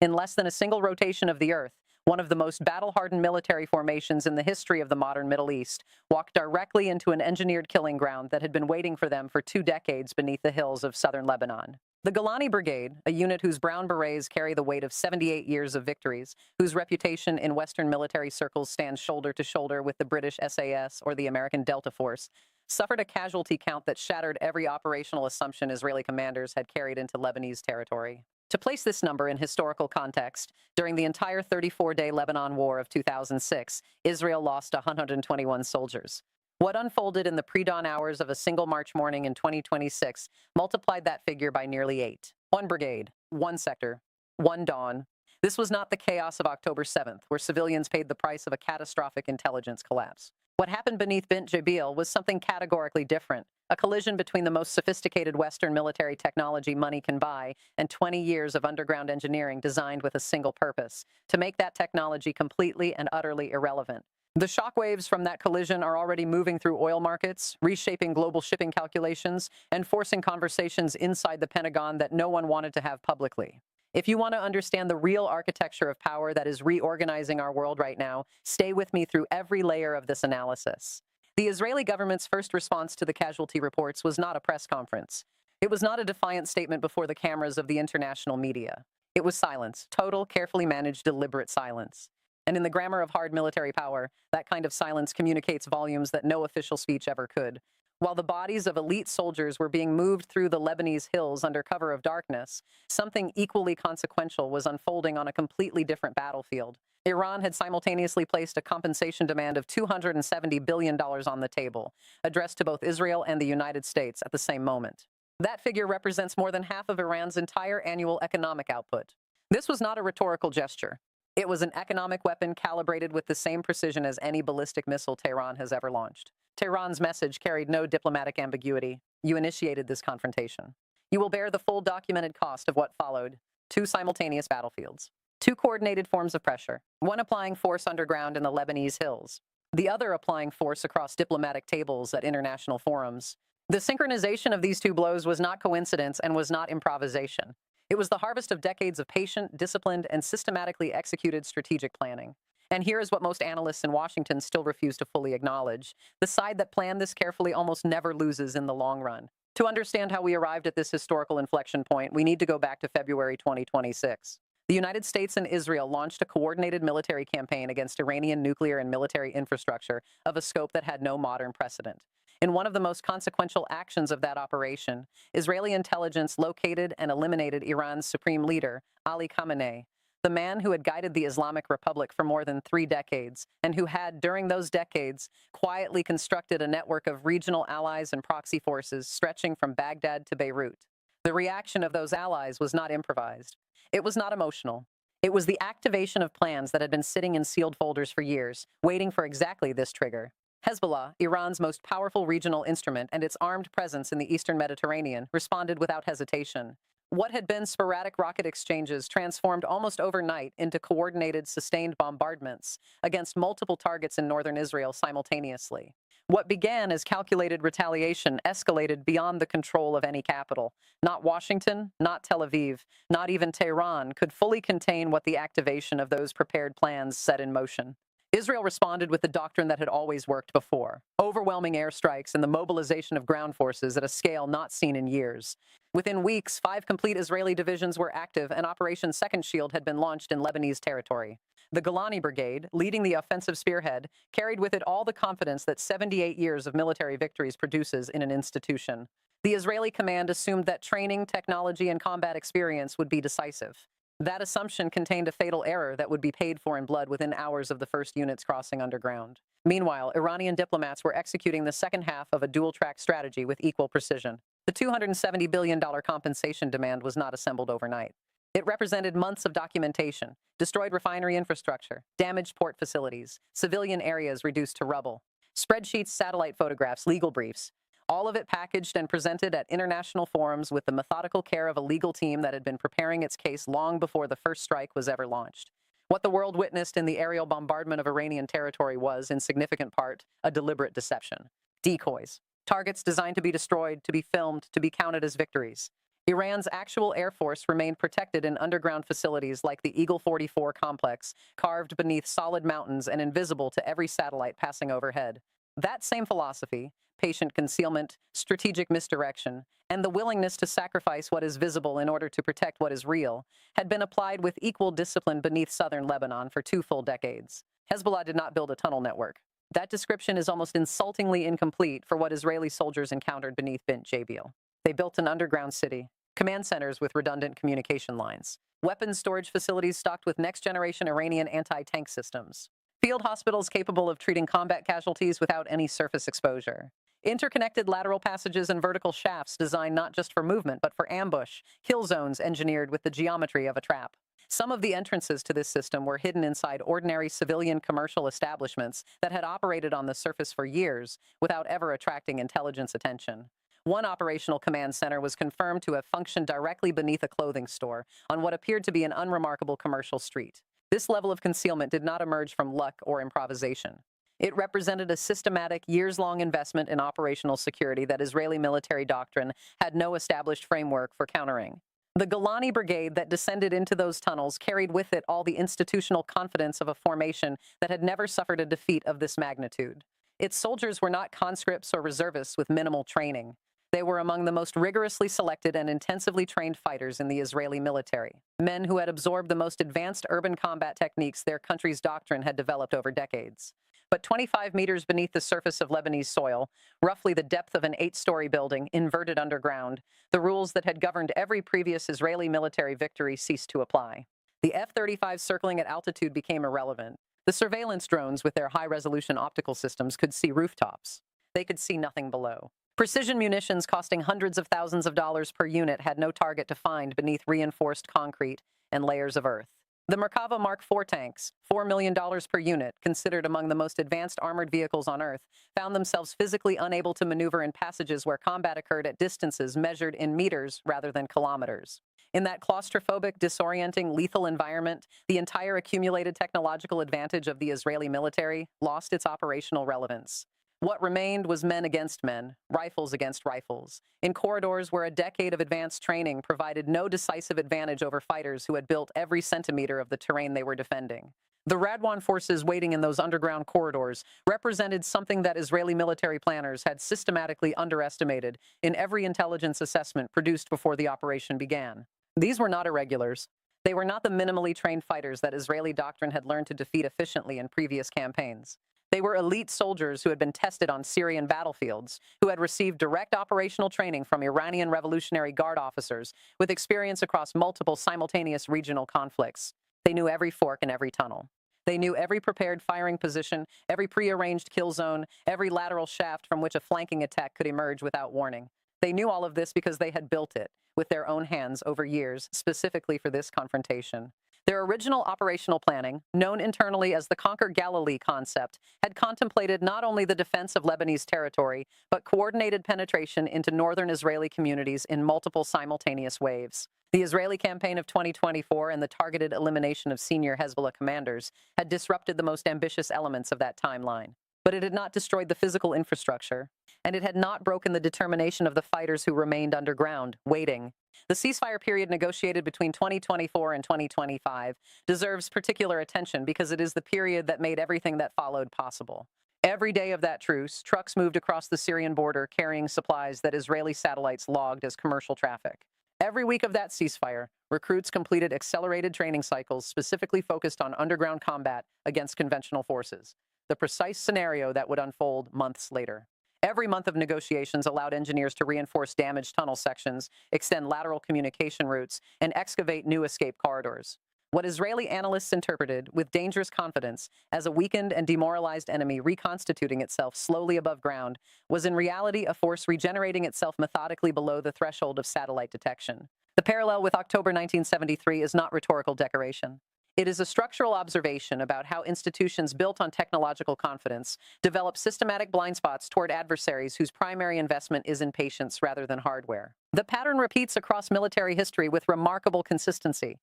In less than a single rotation of the Earth, one of the most battle-hardened military formations in the history of the modern Middle East walked directly into an engineered killing ground that had been waiting for them for 2 decades beneath the hills of southern Lebanon. The Golani Brigade, a unit whose brown berets carry the weight of 78 years of victories, whose reputation in Western military circles stands shoulder to shoulder with the British SAS or the American Delta Force, suffered a casualty count that shattered every operational assumption Israeli commanders had carried into Lebanese territory. To place this number in historical context, during the entire 34-day Lebanon War of 2006, Israel lost 121 soldiers. What unfolded in the pre-dawn hours of a single March morning in 2026 multiplied that figure by nearly 8. One brigade, one sector, one dawn. This was not the chaos of October 7th, where civilians paid the price of a catastrophic intelligence collapse. What happened beneath Bint Jabil was something categorically different, a collision between the most sophisticated Western military technology money can buy and 20 years of underground engineering designed with a single purpose: to make that technology completely and utterly irrelevant. The shockwaves from that collision are already moving through oil markets, reshaping global shipping calculations, and forcing conversations inside the Pentagon that no one wanted to have publicly. If you want to understand the real architecture of power that is reorganizing our world right now, stay with me through every layer of this analysis. The Israeli government's first response to the casualty reports was not a press conference. It was not a defiant statement before the cameras of the international media. It was silence, total, carefully managed, deliberate silence. And in the grammar of hard military power, that kind of silence communicates volumes that no official speech ever could. While the bodies of elite soldiers were being moved through the Lebanese hills under cover of darkness, something equally consequential was unfolding on a completely different battlefield. Iran had simultaneously placed a compensation demand of $270 billion on the table, addressed to both Israel and the United States at the same moment. That figure represents more than half of Iran's entire annual economic output. This was not a rhetorical gesture. It was an economic weapon calibrated with the same precision as any ballistic missile Tehran has ever launched. Tehran's message carried no diplomatic ambiguity. You initiated this confrontation. You will bear the full documented cost of what followed: 2 simultaneous battlefields, 2 coordinated forms of pressure, one applying force underground in the Lebanese hills, the other applying force across diplomatic tables at international forums. The synchronization of these 2 blows was not coincidence and was not improvisation. It was the harvest of decades of patient, disciplined, and systematically executed strategic planning. And here is what most analysts in Washington still refuse to fully acknowledge: the side that planned this carefully almost never loses in the long run. To understand how we arrived at this historical inflection point, we need to go back to February 2026. The United States and Israel launched a coordinated military campaign against Iranian nuclear and military infrastructure of a scope that had no modern precedent. In one of the most consequential actions of that operation, Israeli intelligence located and eliminated Iran's supreme leader, Ali Khamenei, the man who had guided the Islamic Republic for more than 3 decades, and who had, during those decades, quietly constructed a network of regional allies and proxy forces stretching from Baghdad to Beirut. The reaction of those allies was not improvised. It was not emotional. It was the activation of plans that had been sitting in sealed folders for years, waiting for exactly this trigger. Hezbollah, Iran's most powerful regional instrument, and its armed presence in the eastern Mediterranean, responded without hesitation. What had been sporadic rocket exchanges transformed almost overnight into coordinated, sustained bombardments against multiple targets in northern Israel simultaneously. What began as calculated retaliation escalated beyond the control of any capital. Not Washington, not Tel Aviv, not even Tehran could fully contain what the activation of those prepared plans set in motion. Israel responded with the doctrine that had always worked before: overwhelming airstrikes and the mobilization of ground forces at a scale not seen in years. Within weeks, 5 complete Israeli divisions were active, and Operation Second Shield had been launched in Lebanese territory. The Golani Brigade, leading the offensive spearhead, carried with it all the confidence that 78 years of military victories produces in an institution. The Israeli command assumed that training, technology, and combat experience would be decisive. That assumption contained a fatal error that would be paid for in blood within hours of the first units crossing underground. Meanwhile, Iranian diplomats were executing the second half of a dual-track strategy with equal precision. The $270 billion compensation demand was not assembled overnight. It represented months of documentation: destroyed refinery infrastructure, damaged port facilities, civilian areas reduced to rubble, spreadsheets, satellite photographs, legal briefs. All of it packaged and presented at international forums with the methodical care of a legal team that had been preparing its case long before the first strike was ever launched. What the world witnessed in the aerial bombardment of Iranian territory was, in significant part, a deliberate deception. Decoys. Targets designed to be destroyed, to be filmed, to be counted as victories. Iran's actual air force remained protected in underground facilities like the Eagle 44 complex, carved beneath solid mountains and invisible to every satellite passing overhead. That same philosophy, patient concealment, strategic misdirection, and the willingness to sacrifice what is visible in order to protect what is real, had been applied with equal discipline beneath southern Lebanon for 2 full decades. Hezbollah did not build a tunnel network. That description is almost insultingly incomplete for what Israeli soldiers encountered beneath Bint Jabil. They built an underground city, command centers with redundant communication lines, weapons storage facilities stocked with next-generation Iranian anti-tank systems, field hospitals capable of treating combat casualties without any surface exposure, interconnected lateral passages and vertical shafts designed not just for movement but for ambush, kill zones engineered with the geometry of a trap. Some of the entrances to this system were hidden inside ordinary civilian commercial establishments that had operated on the surface for years without ever attracting intelligence attention. One operational command center was confirmed to have functioned directly beneath a clothing store on what appeared to be an unremarkable commercial street. This level of concealment did not emerge from luck or improvisation. It represented a systematic, years-long investment in operational security that Israeli military doctrine had no established framework for countering. The Golani Brigade that descended into those tunnels carried with it all the institutional confidence of a formation that had never suffered a defeat of this magnitude. Its soldiers were not conscripts or reservists with minimal training. They were among the most rigorously selected and intensively trained fighters in the Israeli military, men who had absorbed the most advanced urban combat techniques their country's doctrine had developed over decades. But 25 meters beneath the surface of Lebanese soil, roughly the depth of an 8-story building, inverted underground, the rules that had governed every previous Israeli military victory ceased to apply. The F-35 circling at altitude became irrelevant. The surveillance drones with their high-resolution optical systems could see rooftops. They could see nothing below. Precision munitions costing hundreds of thousands of dollars per unit had no target to find beneath reinforced concrete and layers of earth. The Merkava Mark IV tanks, $4 million per unit, considered among the most advanced armored vehicles on Earth, found themselves physically unable to maneuver in passages where combat occurred at distances measured in meters rather than kilometers. In that claustrophobic, disorienting, lethal environment, the entire accumulated technological advantage of the Israeli military lost its operational relevance. What remained was men against men, rifles against rifles, in corridors where a decade of advanced training provided no decisive advantage over fighters who had built every centimeter of the terrain they were defending. The Radwan forces waiting in those underground corridors represented something that Israeli military planners had systematically underestimated in every intelligence assessment produced before the operation began. These were not irregulars. They were not the minimally trained fighters that Israeli doctrine had learned to defeat efficiently in previous campaigns. They were elite soldiers who had been tested on Syrian battlefields, who had received direct operational training from Iranian Revolutionary Guard officers with experience across multiple simultaneous regional conflicts. They knew every fork in every tunnel. They knew every prepared firing position, every prearranged kill zone, every lateral shaft from which a flanking attack could emerge without warning. They knew all of this because they had built it with their own hands over years, specifically for this confrontation. Their original operational planning, known internally as the Conquer Galilee concept, had contemplated not only the defense of Lebanese territory, but coordinated penetration into northern Israeli communities in multiple simultaneous waves. The Israeli campaign of 2024 and the targeted elimination of senior Hezbollah commanders had disrupted the most ambitious elements of that timeline. But it had not destroyed the physical infrastructure, and it had not broken the determination of the fighters who remained underground, waiting. The ceasefire period negotiated between 2024 and 2025 deserves particular attention because it is the period that made everything that followed possible. Every day of that truce, trucks moved across the Syrian border carrying supplies that Israeli satellites logged as commercial traffic. Every week of that ceasefire, recruits completed accelerated training cycles specifically focused on underground combat against conventional forces, the precise scenario that would unfold months later. Every month of negotiations allowed engineers to reinforce damaged tunnel sections, extend lateral communication routes, and excavate new escape corridors. What Israeli analysts interpreted, with dangerous confidence, as a weakened and demoralized enemy reconstituting itself slowly above ground, was in reality a force regenerating itself methodically below the threshold of satellite detection. The parallel with October 1973 is not rhetorical decoration. It is a structural observation about how institutions built on technological confidence develop systematic blind spots toward adversaries whose primary investment is in patience rather than hardware. The pattern repeats across military history with remarkable consistency.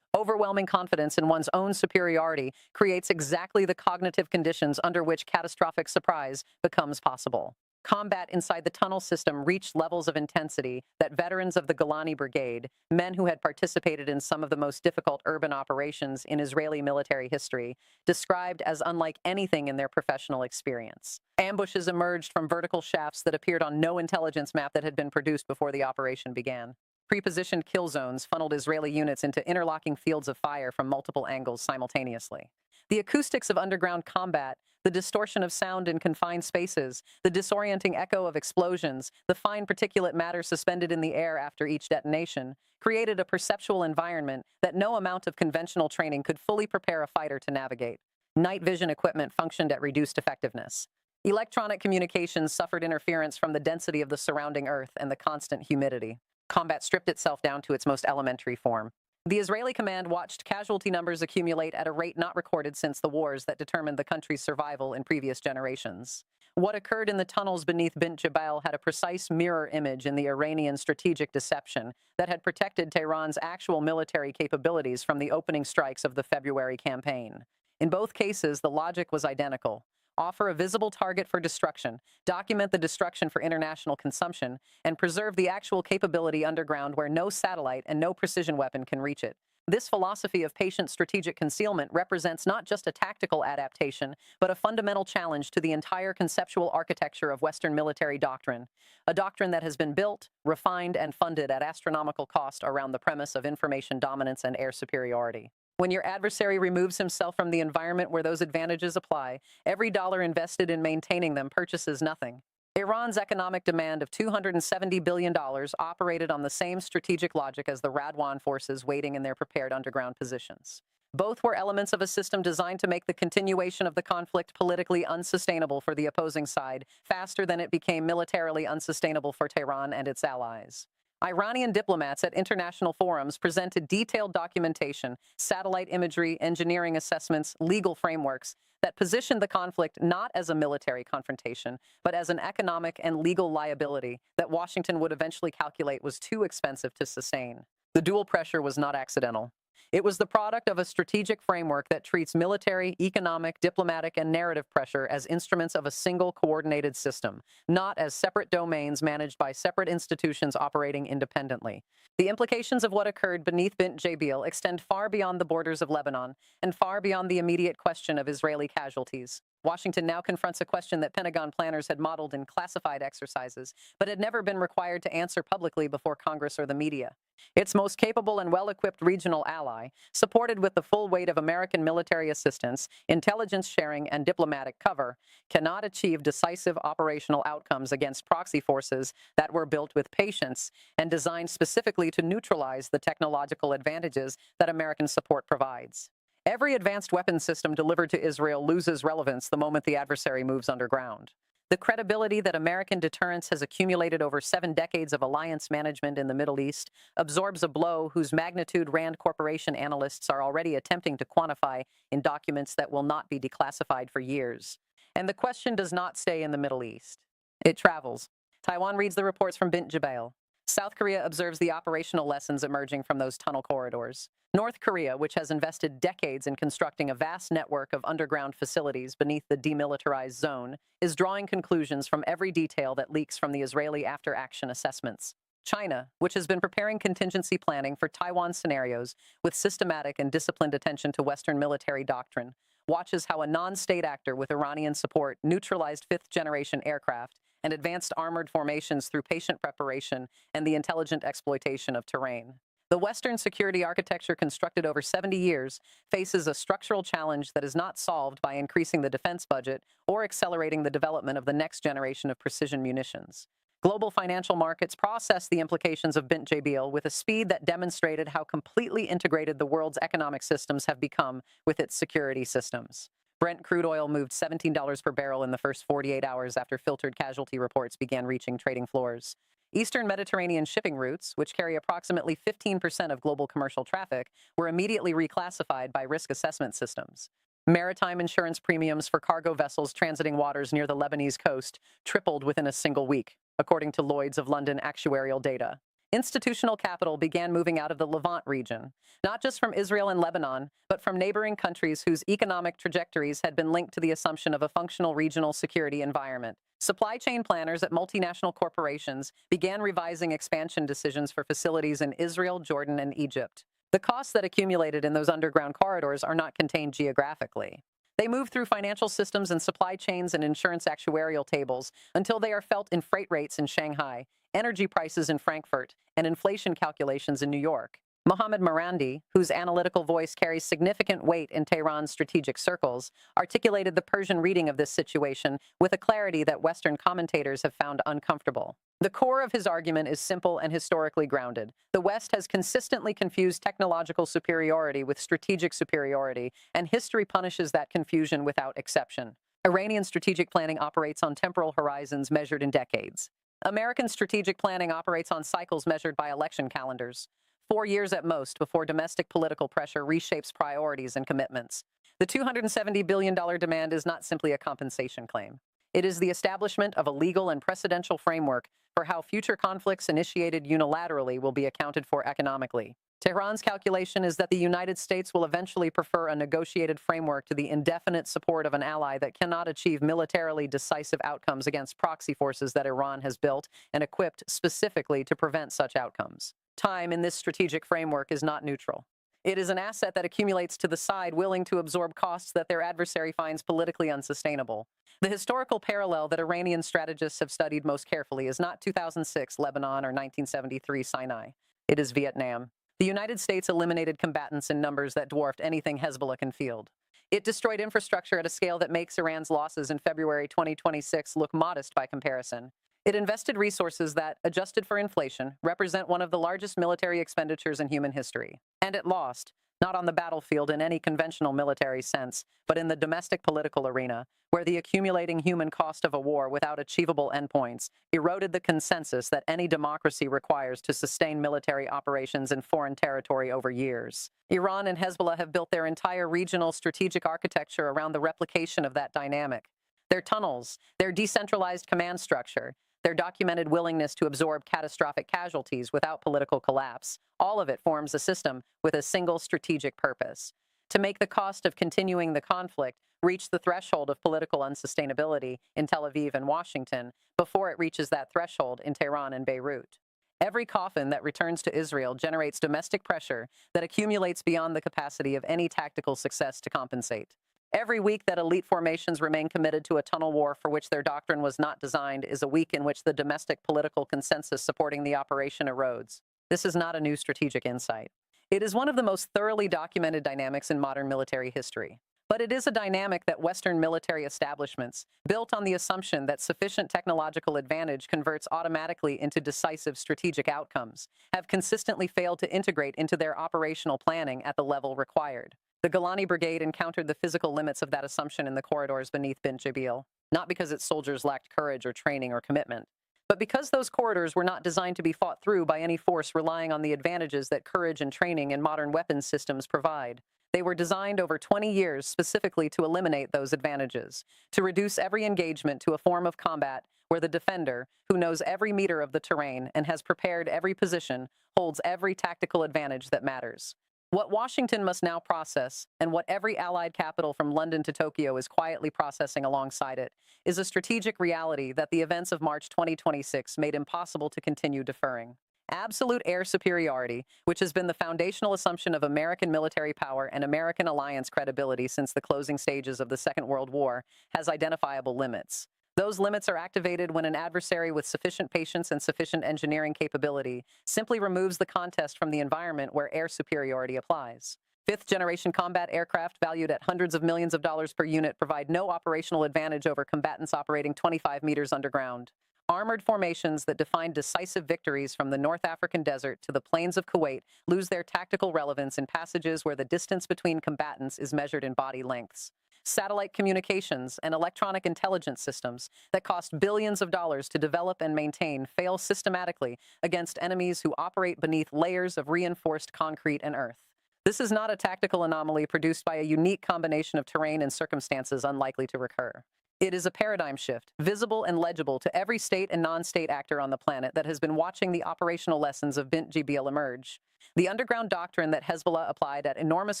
Overwhelming confidence in one's own superiority creates exactly the cognitive conditions under which catastrophic surprise becomes possible. Combat inside the tunnel system reached levels of intensity that veterans of the Golani Brigade, men who had participated in some of the most difficult urban operations in Israeli military history, described as unlike anything in their professional experience. Ambushes emerged from vertical shafts that appeared on no intelligence map that had been produced before the operation began. Pre-positioned kill zones funneled Israeli units into interlocking fields of fire from multiple angles simultaneously. The acoustics of underground combat, the distortion of sound in confined spaces, the disorienting echo of explosions, the fine particulate matter suspended in the air after each detonation, created a perceptual environment that no amount of conventional training could fully prepare a fighter to navigate. Night vision equipment functioned at reduced effectiveness. Electronic communications suffered interference from the density of the surrounding earth and the constant humidity. Combat stripped itself down to its most elementary form. The Israeli command watched casualty numbers accumulate at a rate not recorded since the wars that determined the country's survival in previous generations. What occurred in the tunnels beneath Bint Jbeil had a precise mirror image in the Iranian strategic deception that had protected Tehran's actual military capabilities from the opening strikes of the February campaign. In both cases, the logic was identical. Offer a visible target for destruction, document the destruction for international consumption, and preserve the actual capability underground where no satellite and no precision weapon can reach it. This philosophy of patient strategic concealment represents not just a tactical adaptation, but a fundamental challenge to the entire conceptual architecture of Western military doctrine, a doctrine that has been built, refined, and funded at astronomical cost around the premise of information dominance and air superiority. When your adversary removes himself from the environment where those advantages apply, every dollar invested in maintaining them purchases nothing. Iran's economic demand of $270 billion operated on the same strategic logic as the Radwan forces waiting in their prepared underground positions. Both were elements of a system designed to make the continuation of the conflict politically unsustainable for the opposing side, faster than it became militarily unsustainable for Tehran and its allies. Iranian diplomats at international forums presented detailed documentation, satellite imagery, engineering assessments, legal frameworks that positioned the conflict not as a military confrontation, but as an economic and legal liability that Washington would eventually calculate was too expensive to sustain. The dual pressure was not accidental. It was the product of a strategic framework that treats military, economic, diplomatic, and narrative pressure as instruments of a single coordinated system, not as separate domains managed by separate institutions operating independently. The implications of what occurred beneath Bint Jbeil extend far beyond the borders of Lebanon and far beyond the immediate question of Israeli casualties. Washington now confronts a question that Pentagon planners had modeled in classified exercises, but had never been required to answer publicly before Congress or the media. Its most capable and well-equipped regional ally, supported with the full weight of American military assistance, intelligence sharing, and diplomatic cover, cannot achieve decisive operational outcomes against proxy forces that were built with patience and designed specifically to neutralize the technological advantages that American support provides. Every advanced weapons system delivered to Israel loses relevance the moment the adversary moves underground. The credibility that American deterrence has accumulated over 7 decades of alliance management in the Middle East absorbs a blow whose magnitude Rand Corporation analysts are already attempting to quantify in documents that will not be declassified for years. And the question does not stay in the Middle East. It travels. Taiwan reads the reports from Bint Jbeil. South Korea observes the operational lessons emerging from those tunnel corridors. North Korea, which has invested decades in constructing a vast network of underground facilities beneath the demilitarized zone, is drawing conclusions from every detail that leaks from the Israeli after-action assessments. China, which has been preparing contingency planning for Taiwan scenarios with systematic and disciplined attention to Western military doctrine, watches how a non-state actor with Iranian support neutralized fifth-generation aircraft and advanced armored formations through patient preparation and the intelligent exploitation of terrain. The Western security architecture constructed over 70 years faces a structural challenge that is not solved by increasing the defense budget or accelerating the development of the next generation of precision munitions. Global financial markets processed the implications of Bint Jbeil with a speed that demonstrated how completely integrated the world's economic systems have become with its security systems. Brent crude oil moved $17 per barrel in the first 48 hours after filtered casualty reports began reaching trading floors. Eastern Mediterranean shipping routes, which carry approximately 15% of global commercial traffic, were immediately reclassified by risk assessment systems. Maritime insurance premiums for cargo vessels transiting waters near the Lebanese coast tripled within a single week, according to Lloyd's of London actuarial data. Institutional capital began moving out of the Levant region, not just from Israel and Lebanon, but from neighboring countries whose economic trajectories had been linked to the assumption of a functional regional security environment. Supply chain planners at multinational corporations began revising expansion decisions for facilities in Israel, Jordan, and Egypt. The costs that accumulated in those underground corridors are not contained geographically. They move through financial systems and supply chains and insurance actuarial tables until they are felt in freight rates in Shanghai, energy prices in Frankfurt, and inflation calculations in New York. Mohammad Marandi, whose analytical voice carries significant weight in Tehran's strategic circles, articulated the Persian reading of this situation with a clarity that Western commentators have found uncomfortable. The core of his argument is simple and historically grounded. The West has consistently confused technological superiority with strategic superiority, and history punishes that confusion without exception. Iranian strategic planning operates on temporal horizons measured in decades. American strategic planning operates on cycles measured by election calendars. 4 years at most before domestic political pressure reshapes priorities and commitments. The $270 billion demand is not simply a compensation claim. It is the establishment of a legal and precedential framework for how future conflicts initiated unilaterally will be accounted for economically. Tehran's calculation is that the United States will eventually prefer a negotiated framework to the indefinite support of an ally that cannot achieve militarily decisive outcomes against proxy forces that Iran has built and equipped specifically to prevent such outcomes. Time in this strategic framework is not neutral. It is an asset that accumulates to the side willing to absorb costs that their adversary finds politically unsustainable. The historical parallel that Iranian strategists have studied most carefully is not 2006 Lebanon or 1973 Sinai. It is Vietnam. The United States eliminated combatants in numbers that dwarfed anything Hezbollah can field. It destroyed infrastructure at a scale that makes Iran's losses in February 2026 look modest by comparison. It invested resources that, adjusted for inflation, represent one of the largest military expenditures in human history. And it lost, not on the battlefield in any conventional military sense, but in the domestic political arena, where the accumulating human cost of a war without achievable endpoints eroded the consensus that any democracy requires to sustain military operations in foreign territory over years. Iran and Hezbollah have built their entire regional strategic architecture around the replication of that dynamic. Their tunnels, their decentralized command structure, their documented willingness to absorb catastrophic casualties without political collapse, all of it forms a system with a single strategic purpose: to make the cost of continuing the conflict reach the threshold of political unsustainability in Tel Aviv and Washington before it reaches that threshold in Tehran and Beirut. Every coffin that returns to Israel generates domestic pressure that accumulates beyond the capacity of any tactical success to compensate. Every week that elite formations remain committed to a tunnel war for which their doctrine was not designed is a week in which the domestic political consensus supporting the operation erodes. This is not a new strategic insight. It is one of the most thoroughly documented dynamics in modern military history. But it is a dynamic that Western military establishments, built on the assumption that sufficient technological advantage converts automatically into decisive strategic outcomes, have consistently failed to integrate into their operational planning at the level required. The Golani Brigade encountered the physical limits of that assumption in the corridors beneath Bint Jabil, not because its soldiers lacked courage or training or commitment, but because those corridors were not designed to be fought through by any force relying on the advantages that courage and training in modern weapons systems provide. They were designed over 20 years specifically to eliminate those advantages, to reduce every engagement to a form of combat where the defender, who knows every meter of the terrain and has prepared every position, holds every tactical advantage that matters. What Washington must now process, and what every allied capital from London to Tokyo is quietly processing alongside it, is a strategic reality that the events of March 2026 made impossible to continue deferring. Absolute air superiority, which has been the foundational assumption of American military power and American alliance credibility since the closing stages of the Second World War, has identifiable limits. Those limits are activated when an adversary with sufficient patience and sufficient engineering capability simply removes the contest from the environment where air superiority applies. Fifth-generation combat aircraft valued at hundreds of millions of dollars per unit provide no operational advantage over combatants operating 25 meters underground. Armored formations that define decisive victories from the North African desert to the plains of Kuwait lose their tactical relevance in passages where the distance between combatants is measured in body lengths. Satellite communications and electronic intelligence systems that cost billions of dollars to develop and maintain fail systematically against enemies who operate beneath layers of reinforced concrete and earth. This is not a tactical anomaly produced by a unique combination of terrain and circumstances unlikely to recur. It is a paradigm shift, visible and legible to every state and non-state actor on the planet that has been watching the operational lessons of Bint Jibril emerge. The underground doctrine that Hezbollah applied at enormous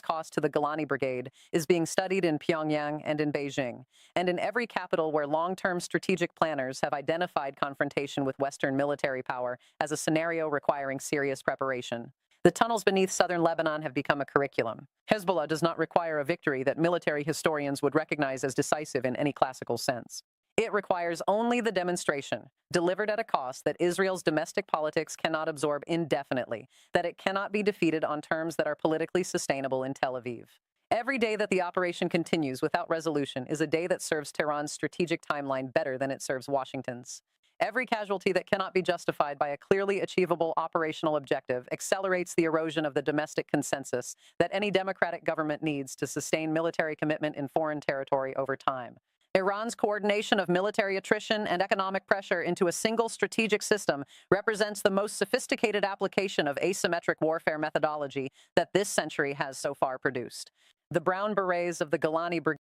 cost to the Golani Brigade is being studied in Pyongyang and in Beijing, and in every capital where long-term strategic planners have identified confrontation with Western military power as a scenario requiring serious preparation. The tunnels beneath southern Lebanon have become a curriculum. Hezbollah does not require a victory that military historians would recognize as decisive in any classical sense. It requires only the demonstration, delivered at a cost, that Israel's domestic politics cannot absorb indefinitely, that it cannot be defeated on terms that are politically sustainable in Tel Aviv. Every day that the operation continues without resolution is a day that serves Tehran's strategic timeline better than it serves Washington's. Every casualty that cannot be justified by a clearly achievable operational objective accelerates the erosion of the domestic consensus that any democratic government needs to sustain military commitment in foreign territory over time. Iran's coordination of military attrition and economic pressure into a single strategic system represents the most sophisticated application of asymmetric warfare methodology that this century has so far produced. The brown berets of the Golani Brigade